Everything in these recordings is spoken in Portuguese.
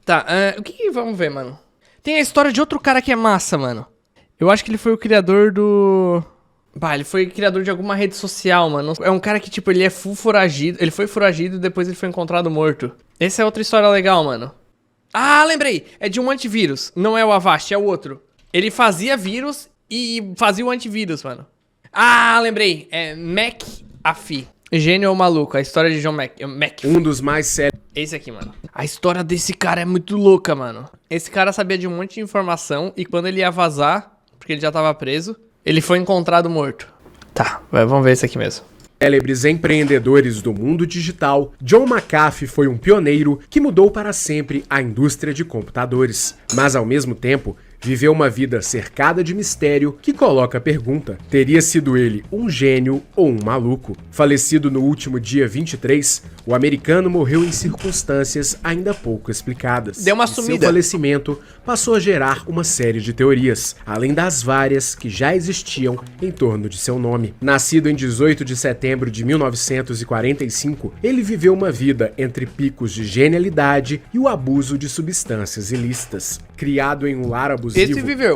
Tá, vamos ver, mano. Tem a história de outro cara que é massa, mano. Eu acho que ele foi o criador do... ele foi criador de alguma rede social, mano. É um cara que, tipo, ele é full foragido. Ele foi foragido e depois ele foi encontrado morto. Essa é outra história legal, mano. Ah, lembrei. É de um antivírus. Não é o Avast, é o outro. Ele fazia vírus e fazia o antivírus, mano. Ah, lembrei. É McAfee. Gênio ou maluco? A história de John McAfee. Um dos mais sérios. Esse aqui, mano. A história desse cara é muito louca, mano. Esse cara sabia de um monte de informação e quando ele ia vazar, porque ele já tava preso, ele foi encontrado morto. Tá, vamos ver esse aqui mesmo. Célebres empreendedores do mundo digital, John McAfee foi um pioneiro que mudou para sempre a indústria de computadores. Mas ao mesmo tempo, viveu uma vida cercada de mistério que coloca a pergunta: teria sido ele um gênio ou um maluco? Falecido no último dia 23, o americano morreu em circunstâncias ainda pouco explicadas. Deu uma sumida. Seu falecimento passou a gerar uma série de teorias, além das várias que já existiam em torno de seu nome. Nascido em 18 de setembro de 1945, ele viveu uma vida entre picos de genialidade e o abuso de substâncias ilícitas. Criado em um lar abusivo,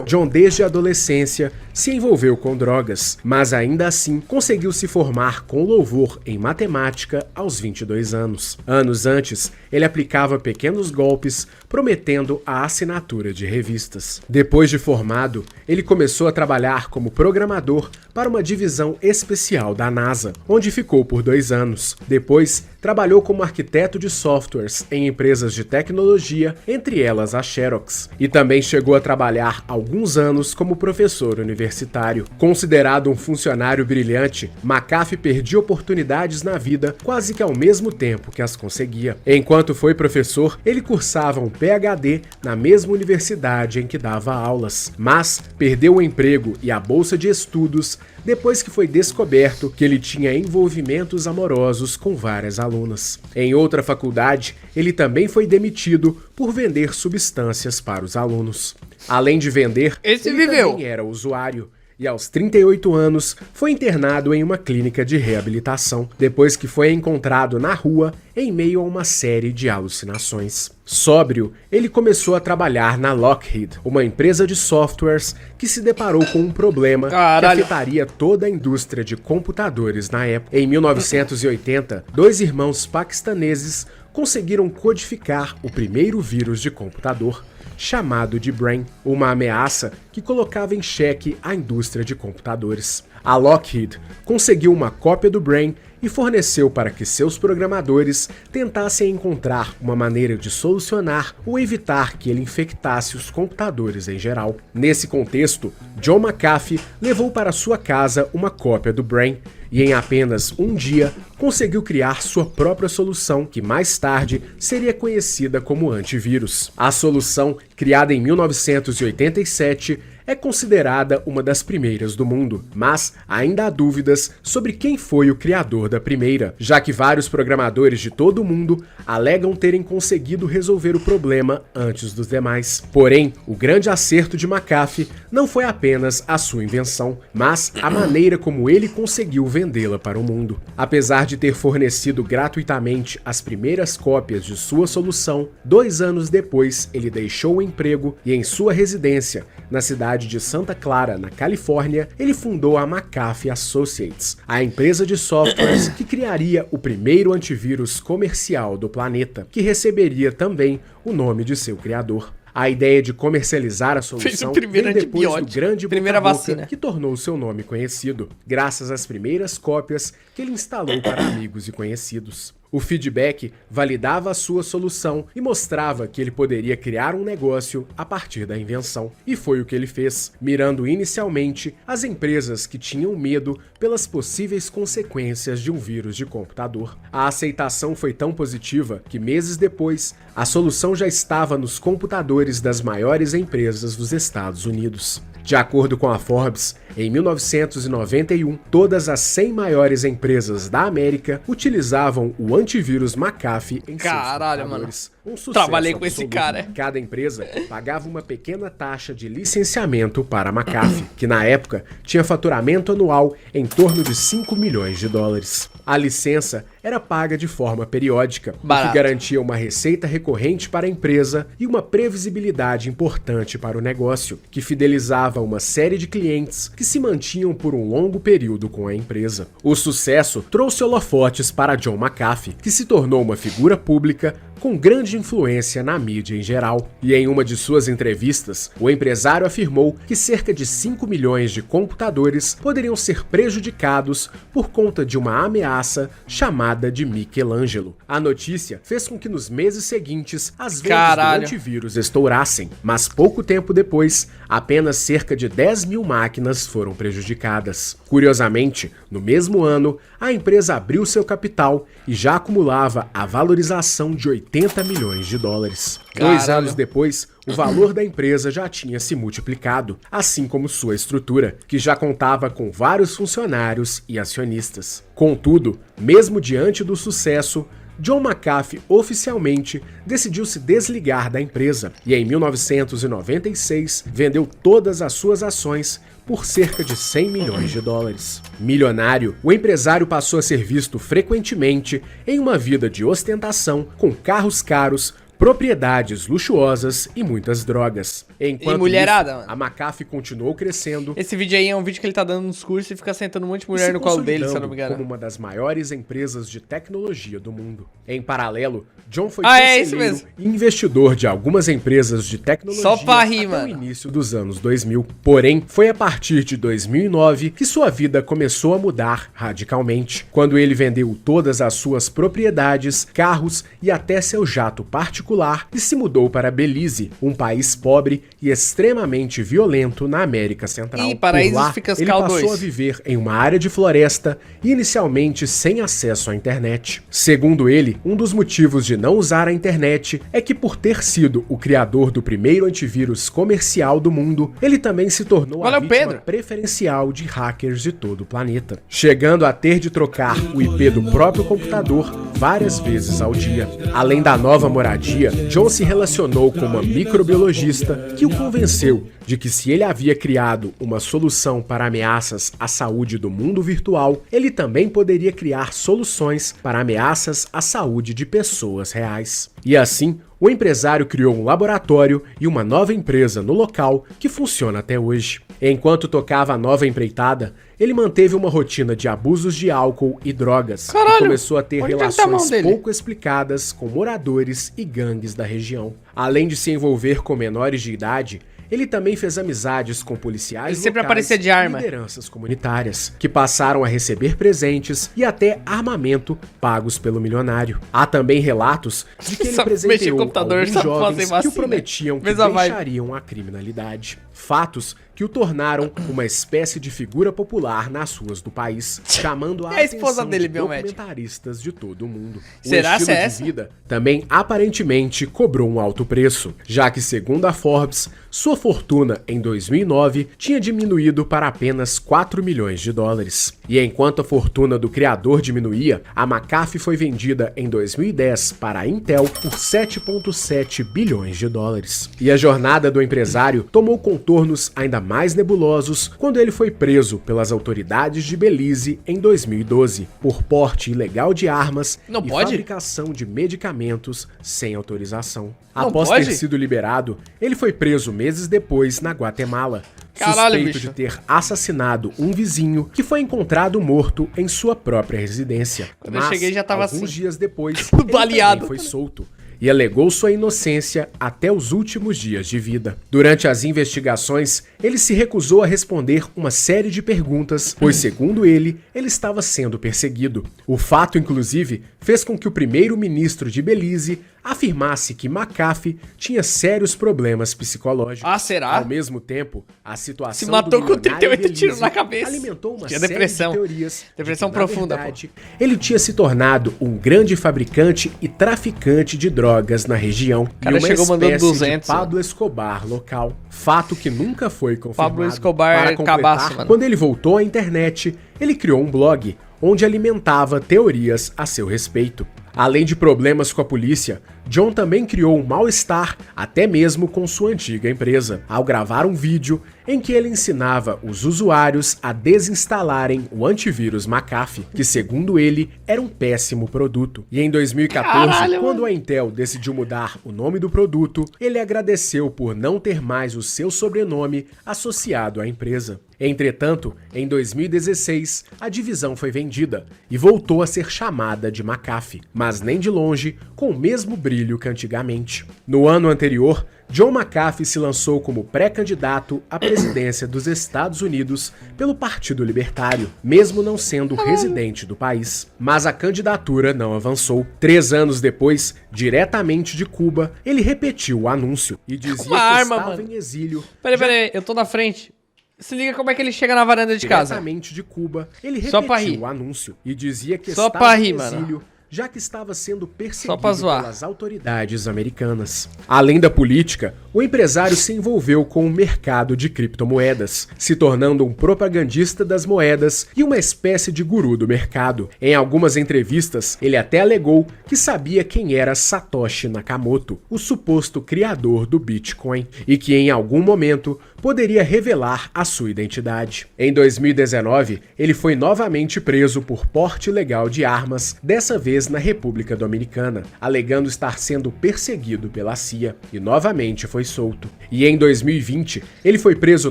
John desde a adolescência se envolveu com drogas, mas ainda assim conseguiu se formar com louvor em matemática aos 22 anos. Anos antes, ele aplicava pequenos golpes, prometendo a assinatura de revistas. Depois de formado, ele começou a trabalhar como programador para uma divisão especial da NASA, onde ficou por 2 anos. Depois, trabalhou como arquiteto de softwares em empresas de tecnologia, entre elas a Xerox, e também chegou a trabalhar alguns anos como professor universitário. Considerado um funcionário brilhante, McAfee perdia oportunidades na vida quase que ao mesmo tempo que as conseguia. Enquanto foi professor, ele cursava um PhD na mesma universidade em que dava aulas, mas perdeu o emprego e a bolsa de estudos depois que foi descoberto que ele tinha envolvimentos amorosos com várias alunas. Em outra faculdade, ele também foi demitido por vender substâncias para os alunos. Além de vender, ele também era usuário. E aos 38 anos, foi internado em uma clínica de reabilitação, depois que foi encontrado na rua em meio a uma série de alucinações. Sóbrio, ele começou a trabalhar na Lockheed, uma empresa de softwares que se deparou com um problema que afetaria toda a indústria de computadores na época. Em 1980, 2 irmãos paquistaneses conseguiram codificar o primeiro vírus de computador, chamado de Brain, uma ameaça que colocava em xeque a indústria de computadores. A Lockheed conseguiu uma cópia do Brain e forneceu para que seus programadores tentassem encontrar uma maneira de solucionar ou evitar que ele infectasse os computadores em geral. Nesse contexto, John McAfee levou para sua casa uma cópia do Brain e em apenas um dia conseguiu criar sua própria solução, que mais tarde seria conhecida como antivírus. A solução, criada em 1987, é considerada uma das primeiras do mundo, mas ainda há dúvidas sobre quem foi o criador da primeira, já que vários programadores de todo o mundo alegam terem conseguido resolver o problema antes dos demais. Porém, o grande acerto de McAfee não foi apenas a sua invenção, mas a maneira como ele conseguiu vendê-la para o mundo. Apesar de ter fornecido gratuitamente as primeiras cópias de sua solução, 2 anos depois ele deixou o emprego e em sua residência, na cidade de Santa Clara, na Califórnia, ele fundou a McAfee Associates, a empresa de softwares que criaria o primeiro antivírus comercial do planeta, que receberia também o nome de seu criador. A ideia de comercializar a solução veio depois do grande boca-a-boca que tornou seu nome conhecido, graças às primeiras cópias que ele instalou para amigos e conhecidos. O feedback validava a sua solução e mostrava que ele poderia criar um negócio a partir da invenção. E foi o que ele fez, mirando inicialmente as empresas que tinham medo pelas possíveis consequências de um vírus de computador. A aceitação foi tão positiva que meses depois, a solução já estava nos computadores das maiores empresas dos Estados Unidos. De acordo com a Forbes, Em 1991, todas as 100 maiores empresas da América utilizavam o antivírus McAfee em seus computadores. Um sucesso Trabalhei com esse absoluto. cara. Cada empresa pagava uma pequena taxa de licenciamento para a McAfee, que na época tinha faturamento anual em torno de 5 milhões de dólares. A licença era paga de forma periódica, o que garantia uma receita recorrente para a empresa e uma previsibilidade importante para o negócio, que fidelizava uma série de clientes que se mantinham por um longo período com a empresa. O sucesso trouxe holofotes para John McAfee, que se tornou uma figura pública com grande influência na mídia em geral. E em uma de suas entrevistas, o empresário afirmou que cerca de 5 milhões de computadores poderiam ser prejudicados por conta de uma ameaça chamada de Michelangelo. A notícia fez com que nos meses seguintes as vendas do antivírus estourassem, mas pouco tempo depois, apenas cerca de 10 mil máquinas foram prejudicadas. Curiosamente, no mesmo ano, a empresa abriu seu capital e já acumulava a valorização de 80 milhões de dólares. 2 anos depois, o valor da empresa já tinha se multiplicado, assim como sua estrutura, que já contava com vários funcionários e acionistas. Contudo, mesmo diante do sucesso, John McAfee oficialmente decidiu se desligar da empresa e em 1996 vendeu todas as suas ações por cerca de 100 milhões de dólares. Milionário, o empresário passou a ser visto frequentemente em uma vida de ostentação, com carros caros, propriedades luxuosas e muitas drogas. Enquanto e mulherada, isso, a McAfee continuou crescendo. Esse vídeo aí é um vídeo que ele tá dando nos cursos e fica sentando um monte de mulher no colo dele, se eu não me engano. Como uma das maiores empresas de tecnologia do mundo. Em paralelo, John foi conselheiro e investidor de algumas empresas de tecnologia só pra rir, até mano. o início dos anos 2000. Porém, foi a partir de 2009 que sua vida começou a mudar radicalmente, quando ele vendeu todas as suas propriedades, carros e até seu jato particular e se mudou para Belize, um país pobre e extremamente violento na América Central. E paraísos Por lá, fiscal ele passou a viver em uma área de floresta, inicialmente sem acesso à internet. Segundo ele, um dos motivos de não usar a internet é que, por ter sido o criador do primeiro antivírus comercial do mundo, ele também se tornou a vítima preferencial de hackers de todo o planeta, chegando a ter de trocar o IP do próprio computador várias vezes ao dia. Além da nova moradia, John se relacionou com uma microbiologista que o convenceu de que se ele havia criado uma solução para ameaças à saúde do mundo virtual, ele também poderia criar soluções para ameaças à saúde de pessoas reais. E assim, o empresário criou um laboratório e uma nova empresa no local que funciona até hoje. Enquanto tocava a nova empreitada, ele manteve uma rotina de abusos de álcool e drogas e começou a ter relações pouco explicadas com moradores e gangues da região. Além de se envolver com menores de idade, ele também fez amizades com policiais locais e lideranças comunitárias, que passaram a receber presentes e até armamento pagos pelo milionário. Há também relatos de que ele presenteou alguns jovens que o prometiam que deixariam a criminalidade. Fatos que o tornaram uma espécie de figura popular nas ruas do país, chamando a atenção de documentaristas de todo o mundo. O estilo de vida também aparentemente cobrou um alto preço, já que, segundo a Forbes, sua fortuna em 2009 tinha diminuído para apenas 4 milhões de dólares. E enquanto a fortuna do criador diminuía, a McAfee foi vendida em 2010 para a Intel por 7,7 bilhões de dólares. E a jornada do empresário tomou contornos ainda mais nebulosos quando ele foi preso pelas autoridades de Belize em 2012 por porte ilegal de armas e fabricação de medicamentos sem autorização. Após ter sido liberado, ele foi preso meses depois na Guatemala, suspeito de ter assassinado um vizinho que foi encontrado morto em sua própria residência. Quando eu cheguei já tava alguns dias depois, baleado. Ele foi solto e alegou sua inocência até os últimos dias de vida. Durante as investigações, ele se recusou a responder uma série de perguntas, pois, segundo ele estava sendo perseguido. O fato, inclusive, fez com que o primeiro-ministro de Belize afirmasse que McAfee tinha sérios problemas psicológicos. Ah, será? Ao mesmo tempo, a situação Se matou do com milionário 38 tiros Belize na cabeça. alimentou uma Tinha série depressão. de teorias Depressão de que, na profunda, verdade, ele tinha se tornado um grande fabricante e traficante de drogas na região cara e uma chegou mandando espécie 200, de Pablo Escobar local. Fato que nunca foi confirmado. Pablo Escobar Para completar, cabaço, mano. quando ele voltou à internet, ele criou um blog onde alimentava teorias a seu respeito. Além de problemas com a polícia, John também criou um mal-estar até mesmo com sua antiga empresa, ao gravar um vídeo em que ele ensinava os usuários a desinstalarem o antivírus McAfee, que segundo ele era um péssimo produto. E em 2014, Caralho, quando mano. a Intel decidiu mudar o nome do produto, ele agradeceu por não ter mais o seu sobrenome associado à empresa. Entretanto, em 2016, a divisão foi vendida e voltou a ser chamada de McAfee, mas nem de longe com o mesmo brilho que antigamente. No ano anterior, John McAfee se lançou como pré-candidato à presidência dos Estados Unidos pelo Partido Libertário, mesmo não sendo residente do país. Mas a candidatura não avançou. 3 anos depois, diretamente de Cuba, ele repetiu o anúncio e dizia que arma, estava mano. em exílio. Peraí, eu tô na frente. Se liga como é que ele chega na varanda de casa. Diretamente de Cuba, ele Só pra rir. repetiu o anúncio e dizia que Só estava pra rir, em mano. exílio, já que estava sendo Só perseguido pra zoar. pelas autoridades americanas. Além da política, o empresário se envolveu com o mercado de criptomoedas, se tornando um propagandista das moedas e uma espécie de guru do mercado. Em algumas entrevistas, ele até alegou que sabia quem era Satoshi Nakamoto, o suposto criador do Bitcoin, e que em algum momento poderia revelar a sua identidade. Em 2019, ele foi novamente preso por porte ilegal de armas, dessa vez na República Dominicana, alegando estar sendo perseguido pela CIA, e novamente foi solto. E em 2020, ele foi preso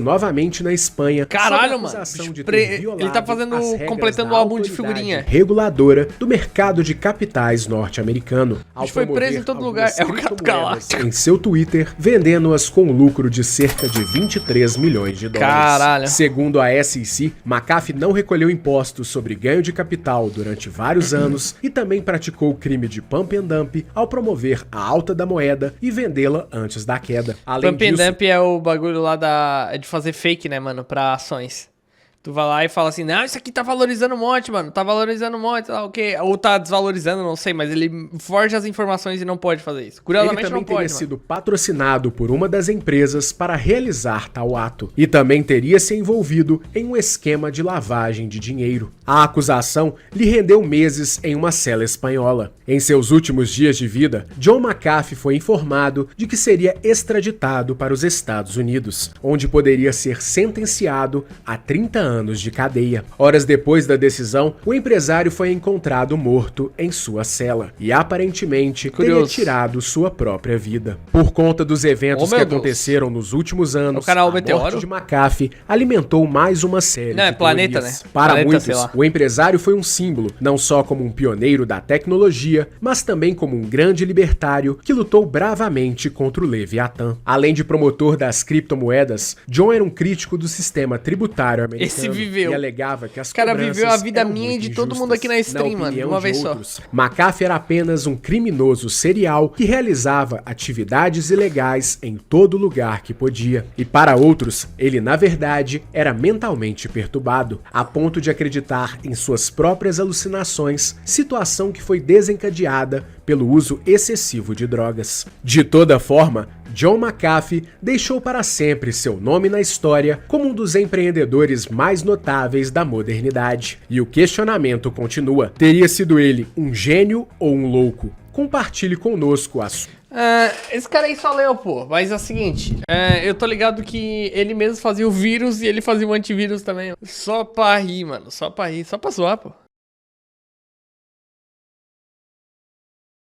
novamente na Espanha, Caralho, sob mano. acusação de Ele ter violado tá fazendo- as regras completando da o álbum de autoridade figurinha. reguladora do mercado de capitais norte-americano. Ao Bicho foi promover preso em todo algumas lugar. É o Gato criptomoedas Galáctico. em seu Twitter, vendendo-as com um lucro de cerca de 23 milhões de dólares. Caralho. Segundo a SEC, McAfee não recolheu impostos sobre ganho de capital durante vários anos e também praticou o crime de pump and dump ao promover a alta da moeda e vendê-la antes da queda. Além Pump and disso, dump é o bagulho lá de fazer fake, né, mano, pra ações. Tu vai lá e fala assim, não, isso aqui tá valorizando um monte, mano, tá valorizando um monte, o quê? Ou tá desvalorizando, não sei, mas ele forja as informações e não pode fazer isso. ele Curiosamente também não teria pode, mano. sido patrocinado por uma das empresas para realizar tal ato e também teria se envolvido em um esquema de lavagem de dinheiro. A acusação lhe rendeu meses em uma cela espanhola. Em seus últimos dias de vida, John McAfee foi informado de que seria extraditado para os Estados Unidos, onde poderia ser sentenciado a 30 anos de cadeia. Horas depois da decisão, o empresário foi encontrado morto em sua cela e aparentemente teria Curioso. tirado sua própria vida. Por conta dos eventos Oh, que meu Deus. aconteceram nos últimos anos, O canal a Meteoro? morte de McAfee alimentou mais uma série Não, é de Planeta, teorias. né? Para Planeta, sei muitos, lá. o empresário foi um símbolo, não só como um pioneiro da tecnologia, mas também como um grande libertário que lutou bravamente contra o Leviatã. Além de promotor das criptomoedas, John era um crítico do sistema tributário americano. Esse viveu. E alegava que as Cara, cobranças viveu a vida eram minha e muito de todo mundo injustas. aqui na stream, Na mano, de opinião uma de vez só. outros, McAfee era apenas um criminoso serial que realizava atividades ilegais em todo lugar que podia. E para outros, ele na verdade era mentalmente perturbado, a ponto de acreditar em suas próprias alucinações, situação que foi desencadeada pelo uso excessivo de drogas. De toda forma, John McAfee deixou para sempre seu nome na história como um dos empreendedores mais notáveis da modernidade. E o questionamento continua: teria sido ele um gênio ou um louco? Compartilhe conosco a sua. Esse cara aí só leu, pô. Mas é o seguinte, eu tô ligado que ele mesmo fazia o vírus e ele fazia o antivírus também. Só pra rir, mano. Só pra rir, só pra zoar, pô.